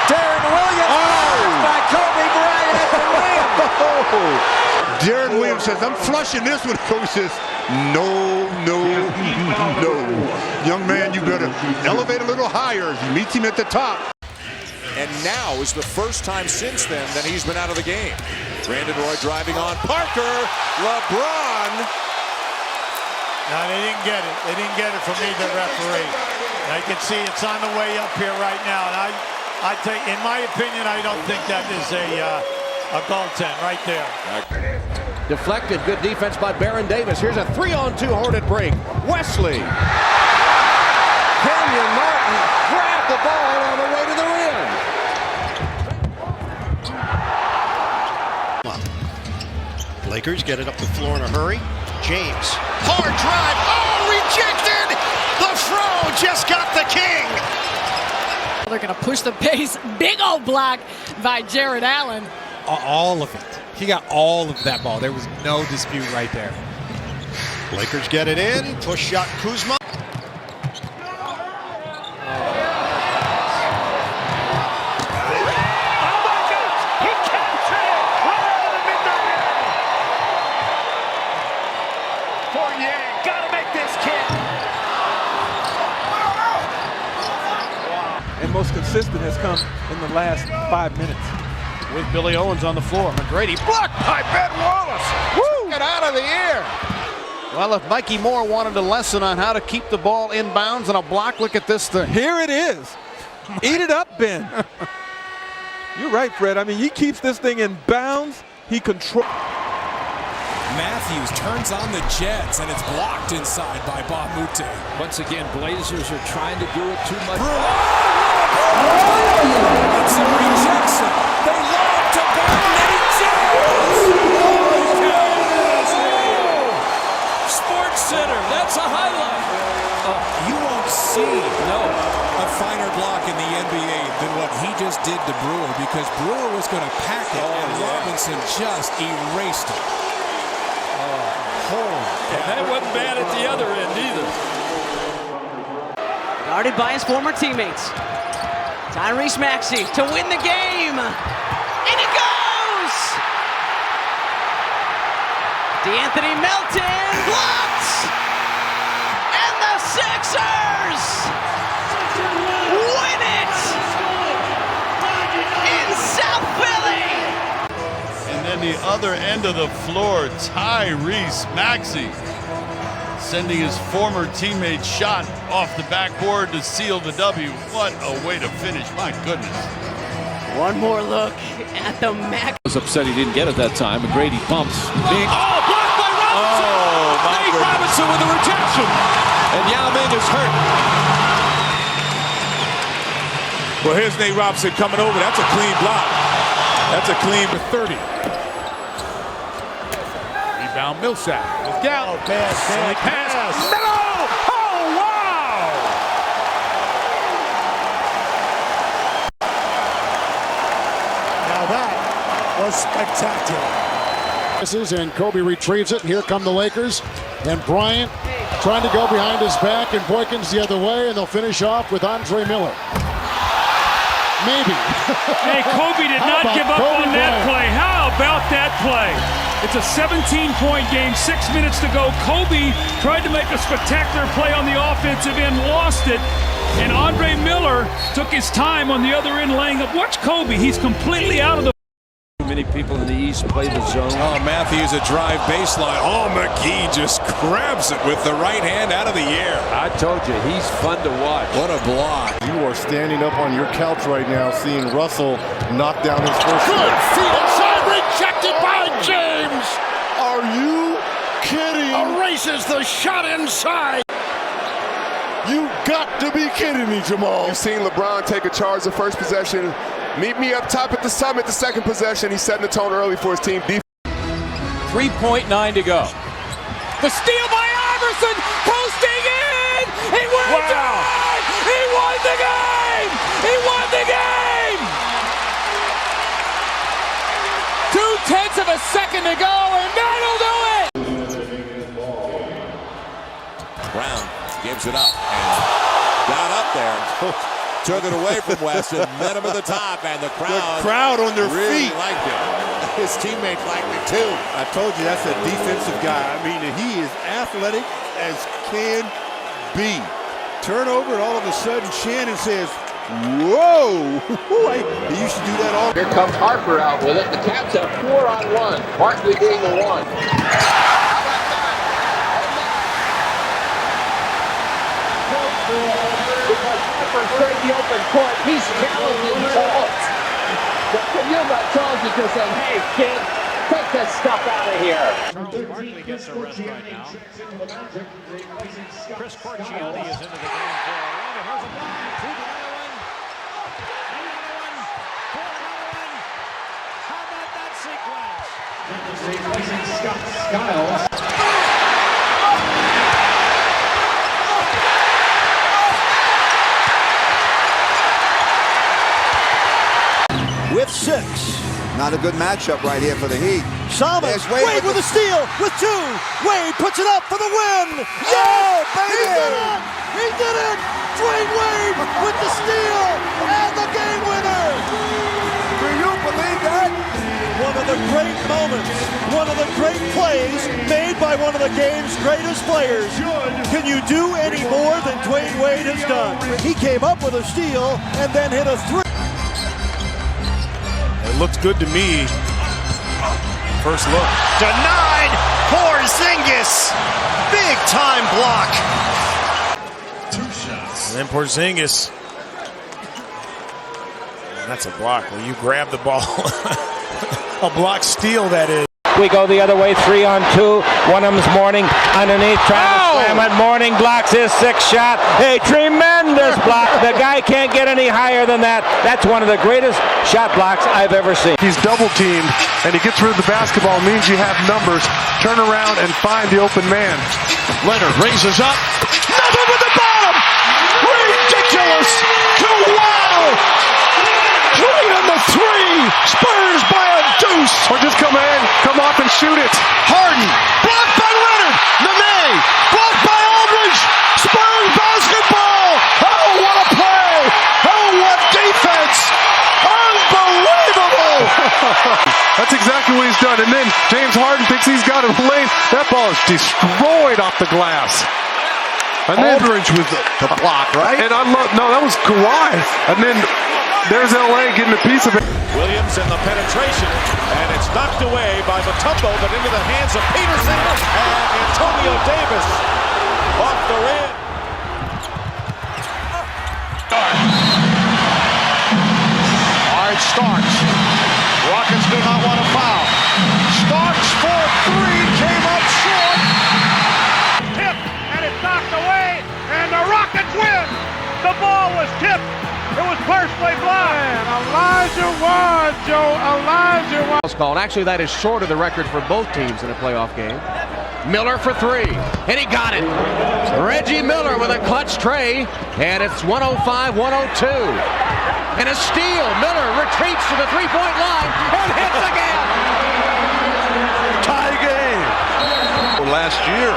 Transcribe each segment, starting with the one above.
Darren Williams by Kobe Bryant at the rim. Darren Williams says, I'm flushing this one. Coach says, no. Young man, you better elevate a little higher. He meets him at the top. And now is the first time since then that he's been out of the game. Brandon Roy driving on Parker. LeBron. No, they didn't get it. They didn't get it from either referee. I can see it's on the way up here right now. And I think, in my opinion, I don't think that is a goaltend right there. Deflected, good defense by Baron Davis. Here's a 3-on-2 Hornet break. Wesley. Kenyon Martin grabbed the ball on the way to the rim. Lakers get it up the floor in a hurry. James, hard drive, rejected! The throw just got the king! They're going to push the pace. Big old block by Jared Allen. All of it. He got all of that ball. There was no dispute right there. Lakers get it in, push shot Kuzma. And most consistent has come in the last 5 minutes. With Billy Owens on the floor. McGrady blocked by Ben Wallace. Woo! Get out of the air. Well, if Mikey Moore wanted a lesson on how to keep the ball inbounds and a block, look at this thing. Here it is. Eat it up, Ben. You're right, Fred. I mean, he keeps this thing in bounds. He controls. Matthews turns on the Jets, and it's blocked inside by Bob Mute. Once again, Blazers are trying to do it too much. Robinson rejects it. They lob to Bryant, and he jams! Sports Center, that's a highlight. You won't see a finer block in the NBA than what he just did to Brewer, because Brewer was going to pack it, and Robinson just erased it. And that wasn't bad at the other end either. Guarded by his former teammates. Tyrese Maxey to win the game. And it goes! DeAnthony Melton blocked! And the Sixers win it in South Philly! And then the other end of the floor, Tyrese Maxey sending his former teammate shot off the backboard to seal the W. What a way to finish, my goodness. One more look at the Mac. I was upset he didn't get it that time. McGrady bumps. Blocked by Robinson! Nate Robinson with a rejection! And Yao Ming is hurt. Well, here's Nate Robinson coming over. That's a clean block. That's a clean for 30. Rebound Millsap. Gallup. Pass. No! Oh, wow! Now that was spectacular. And Kobe retrieves it. Here come the Lakers. And Bryant trying to go behind his back, and Boykins the other way, and they'll finish off with Andre Miller. Maybe. Hey, Kobe did not give up on that play. How about that play? It's a 17-point game, 6 minutes to go. Kobe tried to make a spectacular play on the offensive end, lost it, and Andre Miller took his time on the other end laying up. Watch Kobe, he's completely out of the... Many people in the East play the zone. Oh, Matthews a drive baseline. Oh, McGee just grabs it with the right hand out of the air. I told you, he's fun to watch. What a block. You are standing up on your couch right now seeing Russell knock down his first Good feet inside, rejected by James! Are you kidding? Erases the shot inside! You got to be kidding me, Jamal. You've seen LeBron take a charge the first possession. Meet me up top at the summit the second possession. He's setting the tone early for his team. 3.9 to go. The steal by Iverson, posting in! He won the game! He won the game! He won the game! 0.2 of a second to go, and that'll do it! Brown gives it up and got up there. took it away from Weston, met him at the top, and the crowd on their really feet. liked it. His teammates liked it too. I told you that's a defensive guy. I mean, he is athletic as can be. Turnover, and all of a sudden Shannon says, whoa! He used to do that all. Here comes Harper out with it. The Cats have 4-on-1. Barkley being the one. Trade the open court. He's challenging Charles. Can you not Charles because saying, hey kid, take this stuff out of here. Charles Barkley gets a rest right now. Chris Corcione is into the game for a run. And here's a block. Through the other one. For another one. How about that sequence? Skiles. With 6. Not a good matchup right here for the Heat. Thomas, Wade with a steal, with 2. Wade puts it up for the win. Yeah, baby! He did it! He did it! Dwayne Wade with the steal and the game winner! Do you believe that? One of the great moments, one of the great plays made by one of the game's greatest players. Can you do any more than Dwayne Wade has done? He came up with a steal and then hit a 3. It looks good to me. First look. Denied Porzingis. Big time block. 2 shots. And then Porzingis. That's a block. Well, you grab the ball. A block steal, that is. We go the other way, 3-on-2. One of them's Mourning underneath, trying to slam it. Mourning blocks his 6th shot. A tremendous block. The guy can't get any higher than that. That's one of the greatest shot blocks I've ever seen. He's double teamed, and he gets rid of the basketball. Means you have numbers. Turn around and find the open man. Leonard raises up. Nothing with the bottom. Ridiculous. Wow. Green on the 3. Spurs by a deuce. Or just come off and shoot it. Harden. Blocked by Leonard. Nene. Blocked by Aldridge. Spurs basketball. Oh, what a play. Oh, what defense. Unbelievable. That's exactly what he's done. And then James Harden thinks he's got it lane. That ball is destroyed off the glass. And then Aldridge with the block, right? And that was Kawhi. And then there's LA getting a piece of it. Williams and the penetration, and it's knocked away by Mutombo, but into the hands of Peterson and Antonio Davis off the rim. Hard Starks. Rockets do not want to foul. Starks for 3, came up short. Tipped, and it's knocked away, and the Rockets win. The ball was tipped. It was personally blocked. Elijah Wan, Joe. Elijah Wan. Called. Actually, that is short of the record for both teams in a playoff game. Miller for 3, and he got it. Reggie Miller with a clutch tray, and it's 105-102. And a steal. Miller retreats to the 3-point line and hits again. Tie game. Last year.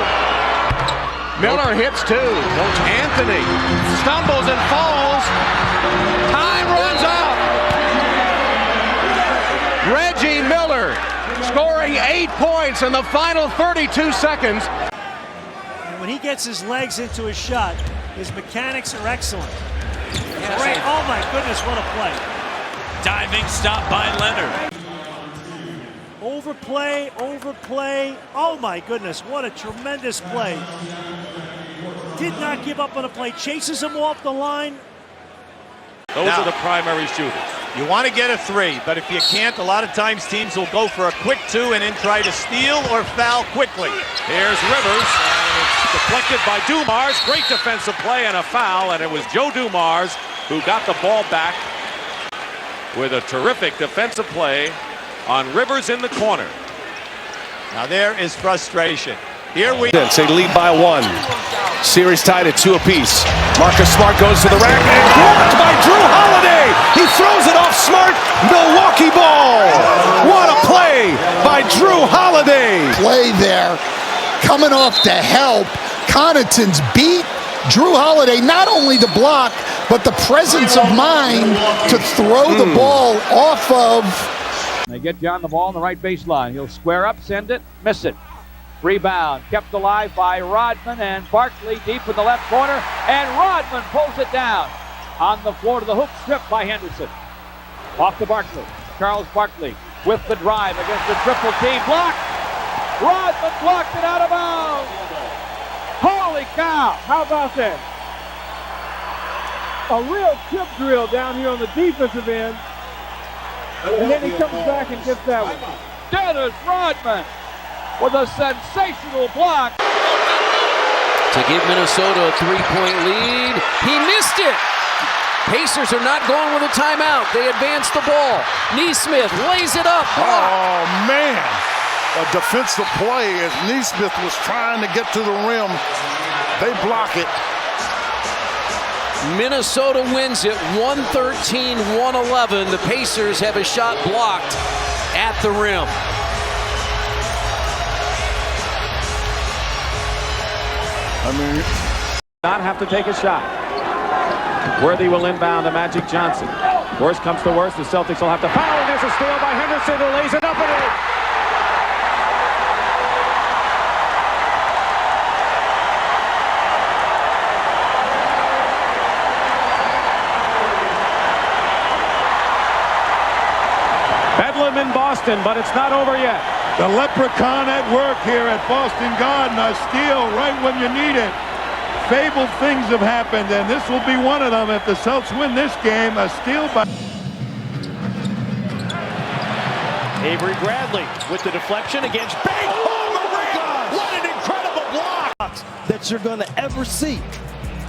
Miller hits 2. Anthony stumbles and falls. Time runs out. Reggie Miller scoring 8 points in the final 32 seconds. And when he gets his legs into his shot, his mechanics are excellent. Great. Oh my goodness, what a play. Diving stop by Leonard. Overplay. Oh my goodness, what a tremendous play. Did not give up on a play. Chases him off the line. Those are the primary shooters. You want to get a 3, but if you can't, a lot of times teams will go for a quick 2 and then try to steal or foul quickly. Here's Rivers, and it's deflected by Dumars. Great defensive play and a foul, and it was Joe Dumars who got the ball back with a terrific defensive play on Rivers in the corner. Now there is frustration. Here we go. They lead by 1. Series tied at 2 apiece. Marcus Smart goes to the rack and blocked by Drew Holiday. He throws it off Smart. Milwaukee ball. What a play by Drew Holiday. Play there. Coming off to help. Connaughton's beat. Drew Holiday, not only the block, but the presence of mind to throw the ball off of. They get John the ball on the right baseline. He'll square up, send it, miss it. Rebound kept alive by Rodman, and Barkley deep in the left corner, and Rodman pulls it down on the floor to the hoop, stripped by Henderson. Off to Barkley. Charles Barkley with the drive against the triple team. Blocked! Rodman blocked it out of bounds! Holy cow! How about that? A real tip drill down here on the defensive end. And then he comes back and gets that one. Dennis Rodman with a sensational block. To give Minnesota a 3-point lead. He missed it. Pacers are not going with a timeout. They advance the ball. Neesmith lays it up. Block. Oh, man. A defensive play as Neesmith was trying to get to the rim. They block it. Minnesota wins it 113-111. The Pacers have a shot blocked at the rim. Not have to take a shot. Worthy will inbound to Magic Johnson. Worst comes to worst, the Celtics will have to foul, and there's a steal by Henderson, who lays it up and in. Bedlam in Boston, but it's not over yet. The leprechaun at work here at Boston Garden. A steal right when you need it. Fabled things have happened, and this will be one of them if the Celtics win this game. A steal by Avery Bradley with the deflection against Bang! Oh my God! What an incredible block that you're going to ever see.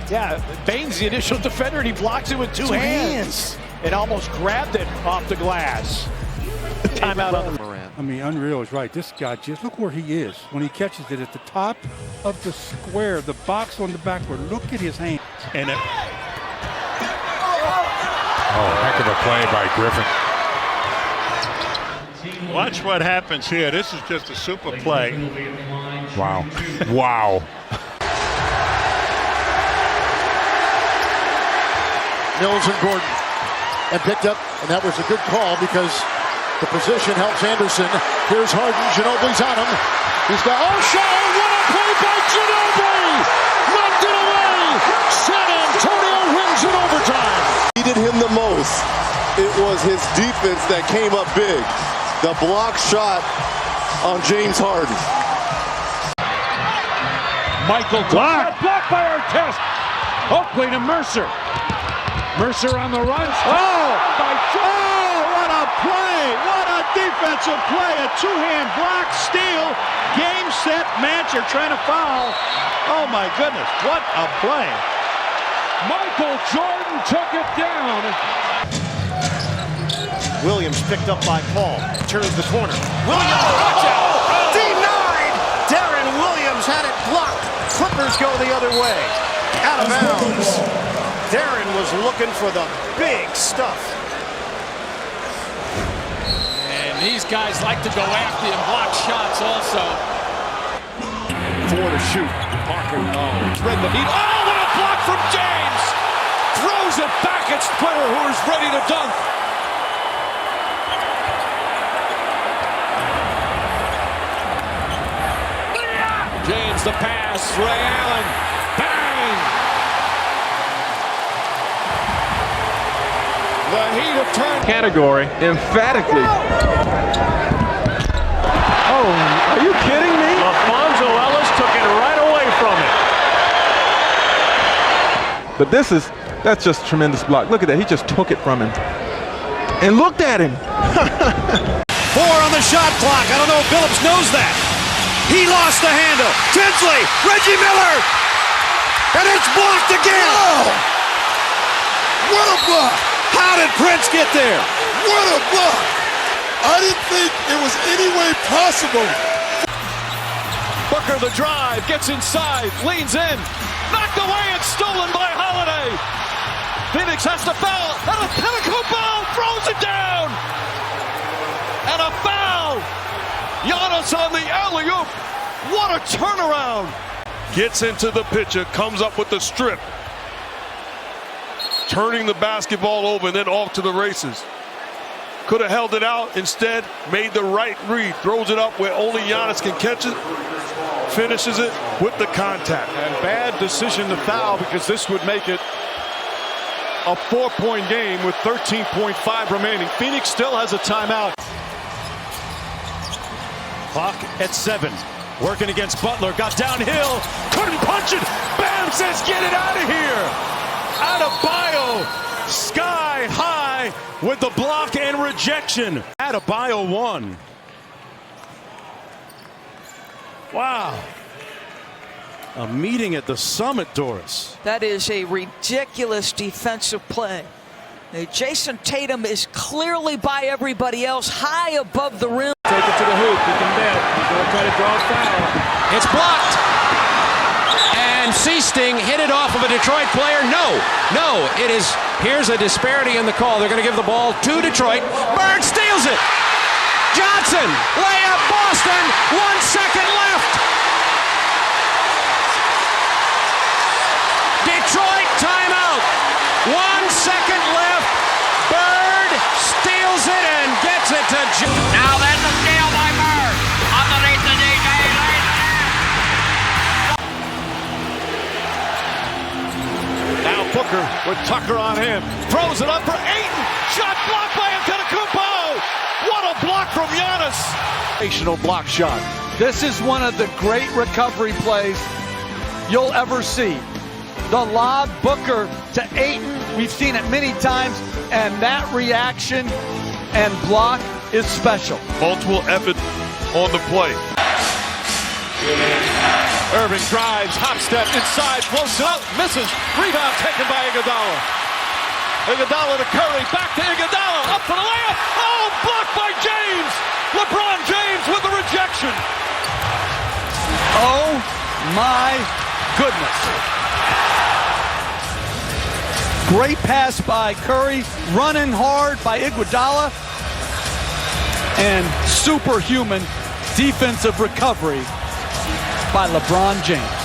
Yeah, Bain's the initial defender, and he blocks it with two hands. And almost grabbed it off the glass. Timeout on the Morant. I mean, unreal is right. This guy, just look where he is when he catches it at the top of the square, the box on the backward. Look at his hand. And oh, heck of a play by Griffin. Watch what happens here. This is just a super play. Wow. Wow. Mills and Gordon. And picked up, and that was a good call because the position helps Anderson. Here's Harden. Ginobili's on him. He's got O'Shea. What a play by Ginobili! Knocked it away. San Antonio wins in overtime. Needed him the most. It was his defense that came up big. The block shot on James Harden. Michael blocked by Artest. Oakley to Mercer. Mercer on the run. Oh, what a play! What a defensive play! A two-hand block, steal, game, set, match. You're trying to foul. Oh my goodness, what a play! Michael Jordan took it down. Williams picked up by Paul. Turns the corner. Williams, watch out! Denied! Darren Williams had it blocked. Clippers go the other way. Out of bounds. Darren was looking for the big stuff. And these guys like to go after and block shots also. 4 to shoot. Parker, Thread the needle. Oh, what a block from James! Throws it back at Splitter, who is ready to dunk. James the pass, Ray Allen, bang! The Heat have turned category emphatically. Oh, are you kidding me? LaFonso Ellis took it right away from him. But that's just a tremendous block. Look at that, he just took it from him. And looked at him. 4 on the shot clock. I don't know if Billups knows that. He lost the handle. Tinsley, Reggie Miller, and it's blocked again. Oh, what a block! How did Prince get there? What a block! I didn't think it was any way possible. Booker the drive, gets inside, leans in, knocked away and stolen by Holiday. Phoenix has to foul, and a pinnacle foul, throws it down, and a foul. Giannis on the alley-oop. What a turnaround. gets into the pitcher, comes up with the strip, turning the basketball over and then off to the races. Could have held it out, instead made the right read, throws it up where only Giannis can catch it, finishes it with the contact. And bad decision to foul, because this would make it a 4-point game with 13.5 remaining. Phoenix still has a timeout. Clock at 7. Working against Butler. Got downhill. Couldn't punch it. Bam says, get it out of here. Adebayo sky high with the block and rejection. Adebayo won. Wow. A meeting at the summit, Doris. That is a ridiculous defensive play. Jason Tatum is clearly by everybody else, high above the rim. Take it to the hoop. He can bet. He's going to try to draw a foul. It's blocked. And Seasting hit it off of a Detroit player. No, it is. Here's a disparity in the call. They're going to give the ball to Detroit. Bird steals it. Johnson, layup, Boston. 1 second left. Detroit timeout. 1 second left. Bird steals it and gets it to Now that's a steal by Bird. Underneath the DJ. Now Booker with Tucker on him. Throws it up for Ayton. Shot blocked by Antetokounmpo. What a block from Giannis. Sensational block shot. This is one of the great recovery plays you'll ever see. The lob, Booker to Ayton. We've seen it many times, and that reaction and block is special. Multiple effort on the play. Irving drives, hop step inside, floats up, misses. Rebound taken by Iguodala. Iguodala to Curry, back to Iguodala, up for the layup. Oh, blocked by James. LeBron James with the rejection. Oh my goodness. Great pass by Curry, running hard by Iguodala, and superhuman defensive recovery by LeBron James.